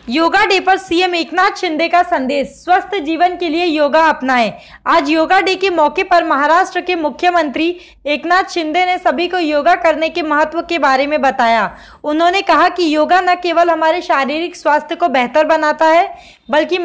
Yoga day पर CM Eknath Shinde का संदेश, स्वस्थ जीवन के लिए योगा अपनाएं। आज योगा डे के मौके पर महाराष्ट्र के मुख्यमंत्री एकनाथ शिंदे ने सभी को योगा करने के महत्व के बारे में बताया। उन्होंने कहा कि योगा न केवल हमारे शारीरिक स्वास्थ्य को बेहतर बनाता है बल्कि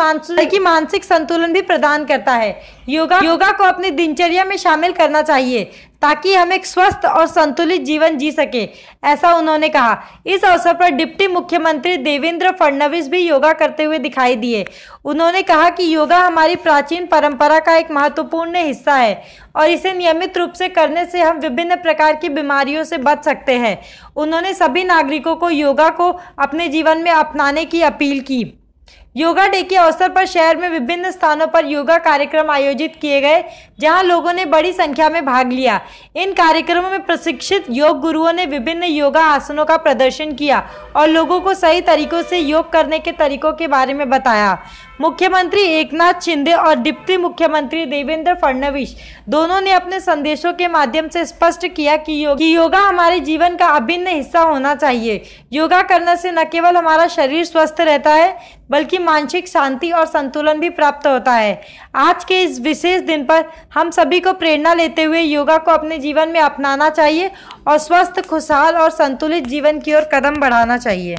मानसिक संतुलन भी प्रदान करता है। योगा को अपनी दिनचर्या में शामिल करना चाहिए ताकि हम एक स्वस्थ और संतुलित जीवन जी सके, ऐसा उन्होंने कहा। इस अवसर पर डिप्टी मुख्यमंत्री देवेंद्र फडणवीस भी योगा करते हुए दिखाई दिए। उन्होंने कहा कि योगा हमारी प्राचीन परंपरा का एक महत्वपूर्ण हिस्सा है और इसे नियमित रूप से करने से हम विभिन्न प्रकार की बीमारियों से बच सकते हैं। उन्होंने सभी नागरिकों को योगा को अपने जीवन में अपनाने की अपील की। योगा डे के अवसर पर शहर में विभिन्न स्थानों पर योगा कार्यक्रम आयोजित किए गए, जहां लोगों ने बड़ी संख्या में भाग लिया। इन कार्यक्रमों में प्रशिक्षित योग गुरुओं ने विभिन्न योगा आसनों का प्रदर्शन किया और लोगों को सही तरीकों से योग करने के तरीकों के बारे में बताया। मुख्यमंत्री एकनाथ शिंदे और डिप्टी मुख्यमंत्री देवेंद्र फडणवीस दोनों ने अपने संदेशों के माध्यम से स्पष्ट किया कि योगा हमारे जीवन का अभिन्न हिस्सा होना चाहिए। योगा करने से न केवल हमारा शरीर स्वस्थ रहता है बल्कि मानसिक शांति और संतुलन भी प्राप्त होता है। आज के इस विशेष दिन पर हम सभी को प्रेरणा लेते हुए योगा को अपने जीवन में अपनाना चाहिए और स्वस्थ, खुशहाल और संतुलित जीवन की ओर कदम बढ़ाना चाहिए।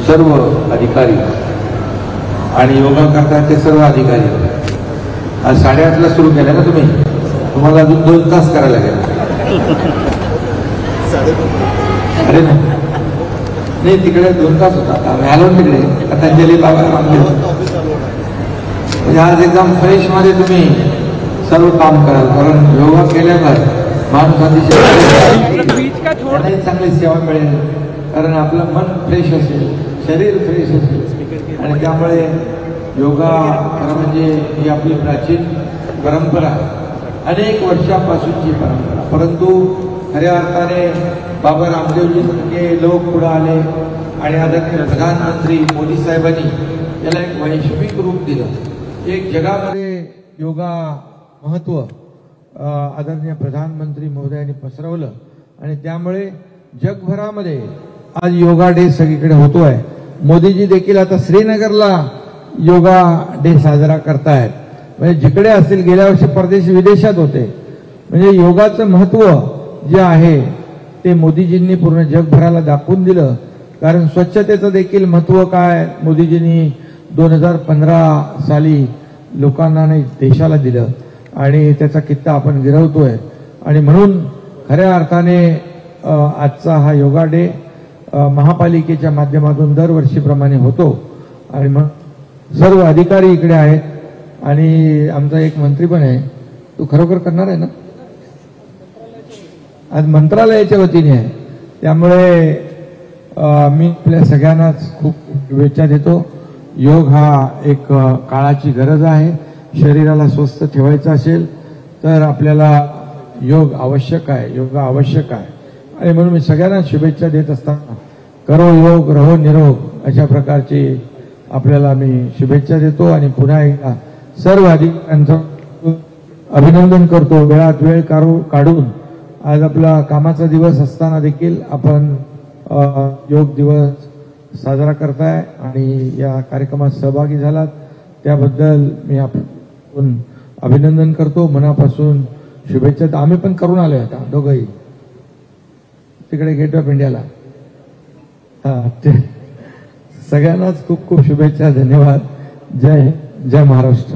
सर्व अधिकारी आणि योगा करताचे सर्व अधिकारी आज 8:30ला सुरू केलं ना तुम्हाला अजून 2 तास करायला लागेल। अरे नाही तिकडे 2 तास होता, आम्ही आलो तिकडे पतंजली बाबा म्हणजे आज एकदम फ्रेश मध्ये तुम्ही सर्व काम कराल, कारण योगा केल्यावर माणसाची चांगली सेवा मिळेल, कारण आपलं मन फ्रेश असेल, शरीर फ्रेश असेल आणि त्यामुळे योगा खरं म्हणजे ही आपली प्राचीन परंपरा, अनेक वर्षापासूनची परंपरा, परंतु खऱ्या अर्थाने बाबा रामदेवजी सारखे लोक पुढे आले आणि आदरणीय प्रधानमंत्री मोदी साहेबांनी याला एक वैश्विक रूप दिलं। एक जगामध्ये योगा महत्व आदरणीय प्रधानमंत्री महोदयांनी पसरवलं आणि त्यामुळे जगभरामध्ये आज योगा डे सगळीकडे होतोय। मोदीजी देखील आता श्रीनगरला योगा डे साजरा करतायत, म्हणजे जिकडे असतील, गेल्या वर्षी परदेश विदेशात होते। म्हणजे योगाचं महत्व जे आहे ते मोदीजींनी पूर्ण जगभराला दाखवून दिलं, कारण स्वच्छतेचं देखील महत्व काय मोदीजींनी 2015 साली लोकांना आणि देशाला दिलं आणि त्याचा कित्ता आपण गिरवतोय। आणि म्हणून खऱ्या अर्थाने आजचा हा योगा डे महापालिकेच्या माध्यमातून दरवर्षीप्रमाणे होतो आणि मग सर्व अधिकारी इकडे आहेत आणि आमचा एक मंत्री पण आहे, तो खरोखर करणार आहे ना, आज मंत्रालयाच्या वतीने आहे। त्यामुळे मी आपल्या सगळ्यांनाच खूप शुभेच्छा देतो। योग हा एक काळाची गरज आहे। शरीराला स्वस्थ ठेवायचं असेल तर आपल्याला योग आवश्यक आहे, योगा आवश्यक आहे आणि म्हणून मी सगळ्यांना शुभेच्छा देत असताना करो योग रहो निरोग अशा प्रकारची आपल्याला मी शुभेच्छा देतो आणि पुन्हा एकदा सर्व अधिकाऱ्यांचं अभिनंदन करतो। वेळात वेळ काढून आज आपला कामाचा दिवस असताना देखील आपण योग दिवस साजरा करताय आणि या कार्यक्रमात सहभागी झालात त्याबद्दल मी आपण अभिनंदन करतो, मनापासून शुभेच्छा। आम्ही पण करून आलोय आता दोघंही तिकडे गेट ऑफ इंडियाला। सगळ्यांनाच खूप खूप शुभेच्छा, धन्यवाद। जय महाराष्ट्र।